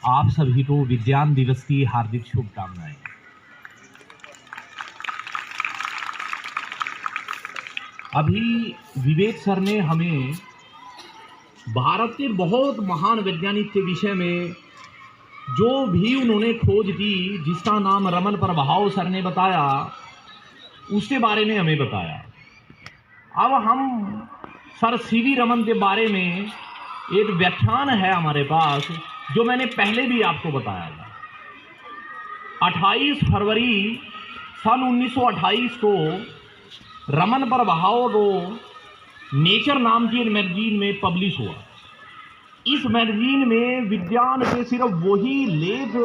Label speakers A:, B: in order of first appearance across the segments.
A: आप सभी को विज्ञान दिवस की हार्दिक शुभकामनाएं। अभी विवेक सर ने हमें भारत के बहुत महान वैज्ञानिक के विषय में जो भी उन्होंने खोज की, जिसका नाम रमन प्रभाव सर ने बताया, उसके बारे में हमें बताया। अब हम सर सीवी रमन के बारे में एक व्याख्यान है हमारे पास, जो मैंने पहले भी आपको बताया था। 28 फरवरी सन 1928 को रमन प्रभाव को नेचर नाम की मैगजीन में पब्लिश हुआ। इस मैगजीन में विज्ञान के सिर्फ वही लेख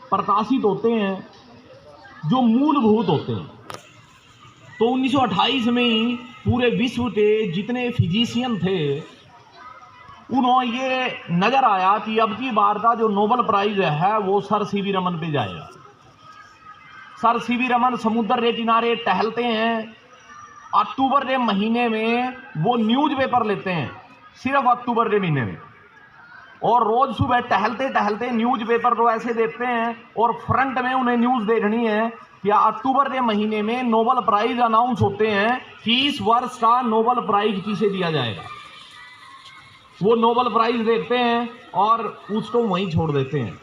A: प्रकाशित होते हैं जो मूलभूत होते हैं। तो 1928 में ही पूरे विश्व के जितने फिजिशियन थे, उन्होंने ये नजर आया कि अब की बार का जो नोबेल प्राइज है वो सर सीवी रमन पे जाएगा। सर सीवी रमन समुद्र के किनारे टहलते हैं। अक्टूबर के महीने में वो न्यूज़पेपर लेते हैं, सिर्फ अक्टूबर के महीने में, और रोज सुबह टहलते टहलते न्यूज़पेपर को ऐसे देखते हैं और फ्रंट में उन्हें न्यूज़ देखनी है कि अक्टूबर के महीने में नोबेल प्राइज अनाउंस होते हैं कि इस वर्ष का नोबेल प्राइज किसे दिया जाएगा। वो नोबेल प्राइज देखते हैं और उसको वहीं छोड़ देते हैं।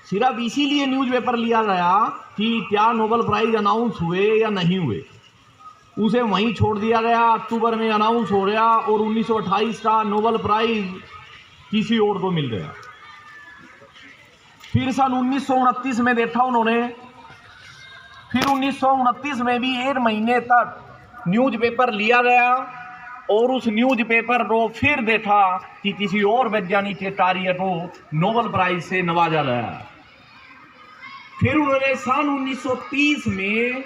A: सिर्फ इसीलिए न्यूज़पेपर लिया गया कि क्या नोबेल प्राइज अनाउंस हुए या नहीं हुए, उसे वहीं छोड़ दिया गया। अक्टूबर में अनाउंस हो गया और 1928 का नोबेल प्राइज किसी और को मिल गया। फिर सन 1929 में देखा उन्होंने, फिर 1929 में भी 1 महीने तक न्यूज़पेपर लिया गया और उस न्यूज़पेपर को फिर देखा कि किसी और वैज्ञानिक के कार्य को नोबेल प्राइज से नवाजा गया। फिर उन्होंने सन 1930 में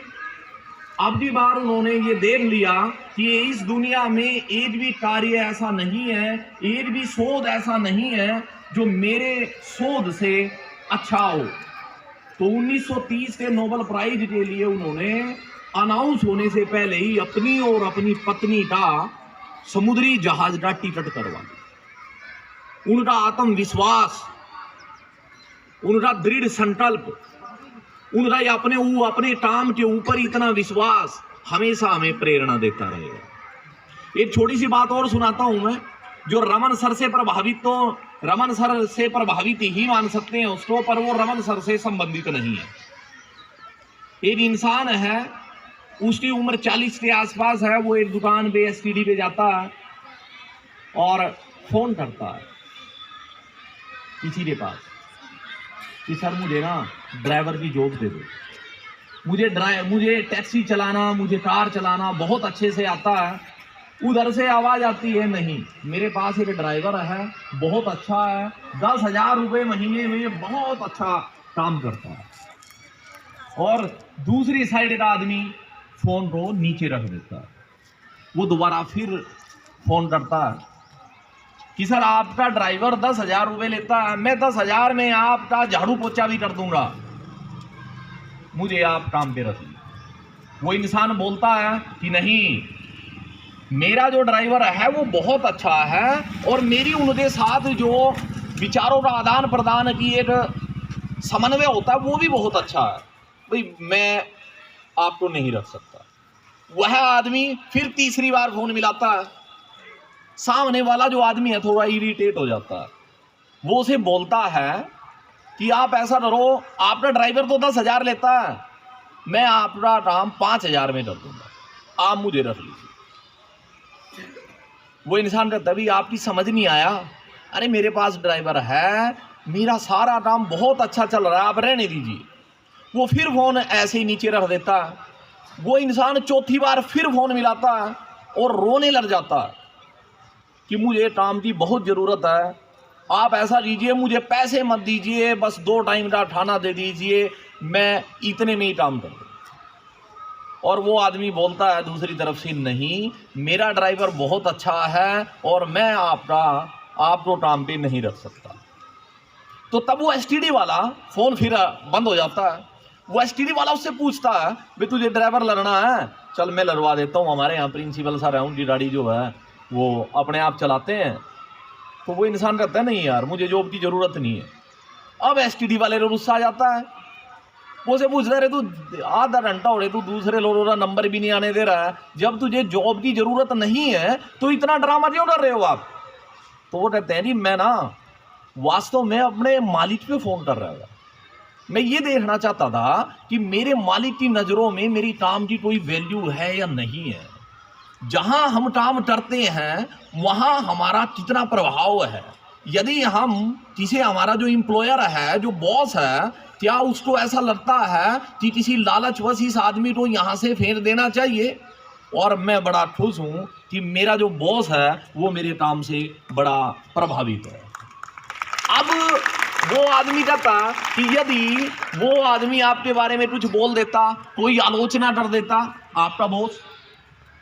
A: अब की बार उन्होंने ये देख लिया कि इस दुनिया में एक भी कार्य ऐसा नहीं है, एक भी शोध ऐसा नहीं है जो मेरे शोध से अच्छा हो। तो 1930 के नोबेल प्राइज के लिए उन्होंने अनाउंस होने से पहले ही अपनी और अपनी पत्नी का समुद्री जहाज का टिकट करवा दिया। उनका आत्मविश्वास, उनका दृढ़ संकल्प, उनका अपने काम के ऊपर इतना विश्वास हमेशा हमें प्रेरणा देता रहेगा। एक छोटी सी बात और सुनाता हूं मैं, जो रमन सर से प्रभावित, तो रमन सर से प्रभावित ही मान सकते हैं उसको, पर वो रमन सर से संबंधित नहीं है। एक इंसान है, उसकी उम्र 40 के आसपास है। वो एक दुकान पे एसटीडी पे जाता है और फोन करता है किसी के पास कि सर मुझे ना ड्राइवर की जॉब दे दो, मुझे टैक्सी चलाना, मुझे कार चलाना बहुत अच्छे से आता है। उधर से आवाज आती है, नहीं, मेरे पास एक ड्राइवर है, बहुत अच्छा है, 10,000 रुपये महीने में बहुत अच्छा काम करता है। और दूसरी साइड का आदमी फोन को नीचे रख देता है। वो दोबारा फिर फोन करता है कि सर आपका ड्राइवर 10,000 रुपये लेता है, मैं 10,000 में आपका झाड़ू पोछा भी कर दूंगा, मुझे आप काम पे रखिए। वो इंसान बोलता है कि नहीं, मेरा जो ड्राइवर है वो बहुत अच्छा है और मेरी उनके साथ जो विचारों का आदान प्रदान की एक समन्वय होता है वो भी बहुत अच्छा है, भाई मैं आपको नहीं रख सकता। वह आदमी फिर तीसरी बार फोन मिलाता है। सामने वाला जो आदमी है थोड़ा इरिटेट हो जाता है। वो उसे बोलता है कि आप ऐसा करो, आपका ड्राइवर तो 10,000 लेता है, मैं आपका काम 5,000 में कर दूंगा, आप मुझे रख लीजिए। वो इंसान कहता है, भाई आपकी समझ नहीं आया, अरे मेरे पास ड्राइवर है, मेरा सारा काम बहुत अच्छा चल रहा है, आप रहने दीजिए। वो फिर फोन ऐसे ही नीचे रख देता है। वो इंसान चौथी बार फिर फोन मिलाता है और रोने लग जाता है कि मुझे काम की बहुत ज़रूरत है, आप ऐसा कीजिए, मुझे पैसे मत दीजिए, बस 2 टाइम का खाना दे दीजिए, मैं इतने में ही काम कर दूँ। और वो आदमी बोलता है दूसरी तरफ से, नहीं, मेरा ड्राइवर बहुत अच्छा है और मैं आपको काम पे नहीं रख सकता। तो तब वो एसटीडी वाला फ़ोन फिर बंद हो जाता है। वो एसटीडी वाला उससे पूछता है, भाई तुझे ड्राइवर लड़ना है, चल मैं लड़वा देता हूँ, हमारे यहाँ प्रिंसिपल सर है, उनकी गाड़ी जो है वो अपने आप चलाते हैं। तो वो इंसान कहता है, नहीं यार, मुझे जॉब की ज़रूरत नहीं है, अब एसटीडी वाले रो गुस्सा आ जाता है, वो से पूछता है, तू आधा घंटा हो रहे तू दूसरे लोगों का नंबर भी नहीं आने दे रहा है, जब तुझे जॉब की जरूरत नहीं है तो इतना ड्रामा क्यों कर रहे हो आप? तो वो कहते हैं जी मैं ना वास्तव में अपने मालिक पे फोन कर रहा था, मैं ये देखना चाहता था कि मेरे मालिक की नजरों में मेरी काम की कोई वैल्यू है या नहीं है। जहां हम काम करते हैं वहां हमारा कितना प्रभाव है। यदि हम किसी हमारा जो एम्प्लॉयर है, जो बॉस है, क्या उसको ऐसा लगता है कि किसी लालचवश इस आदमी को यहाँ से फेंक देना चाहिए? और मैं बड़ा खुश हूँ कि मेरा जो बॉस है वो मेरे काम से बड़ा प्रभावित है। अब वो आदमी कहता कि यदि वो आदमी आपके बारे में कुछ बोल देता, कोई आलोचना कर देता, आपका बॉस,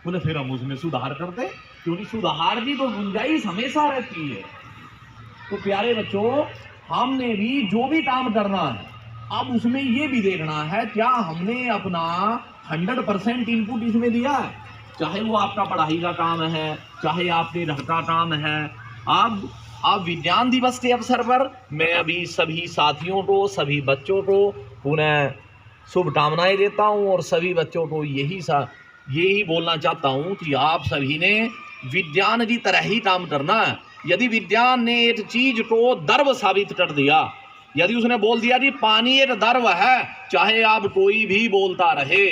A: बोले फिर हम उसमें सुधार करते, क्योंकि सुधार की तो गुंजाइश हमेशा रहती है। तो प्यारे बच्चों, हमने भी जो भी काम करना है, अब उसमें ये भी देखना है क्या हमने अपना 100% इनपुट इसमें दिया है। चाहे वो आपका पढ़ाई का काम है, चाहे आपके घर का काम है। अब विज्ञान दिवस के अवसर पर मैं अभी सभी साथियों को, सभी बच्चों को पुनः शुभकामनाएं देता हूं और सभी बच्चों को यही बोलना चाहता हूं कि आप सभी ने विज्ञान की तरह ही काम करना है। यदि विज्ञान ने एक चीज को द्रव साबित कर दिया, यदि उसने बोल दिया कि पानी एक द्रव है, चाहे आप कोई भी बोलता रहे,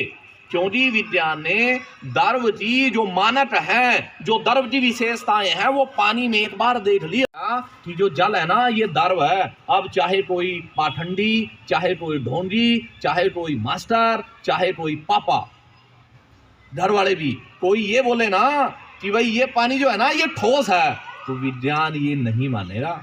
A: क्योंकि विज्ञान ने द्रव की जो मानक है, जो द्रव की विशेषताएं हैं, वो पानी में एक बार देख लिया कि जो जल है ना ये द्रव है। अब चाहे कोई पाखंडी, चाहे कोई ढोंगी, चाहे कोई मास्टर, चाहे कोई पापा, घर वाले भी कोई ये बोले ना कि भाई ये पानी जो है ना ये ठोस है, तो विज्ञान ये नहीं मानेगा।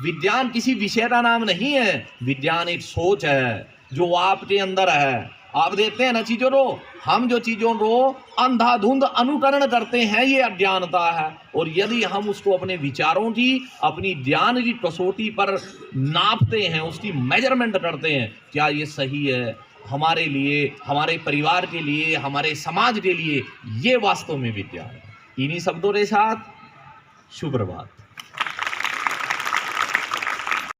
A: विज्ञान किसी विषय का नाम नहीं है, विज्ञान एक सोच है जो आपके अंदर है। आप देखते हैं ना चीजों को, हम जो चीजों को अंधाधुंध अनुकरण करते हैं ये अज्ञानता है। और यदि हम उसको अपने विचारों की, अपनी ज्ञान की कसौटी पर नापते हैं, उसकी मेजरमेंट करते हैं, क्या ये सही है हमारे लिए, हमारे परिवार के लिए, हमारे समाज के लिए, ये वास्तव में विज्ञान है। इन्हीं शब्दों के साथ शुभ प्रभात।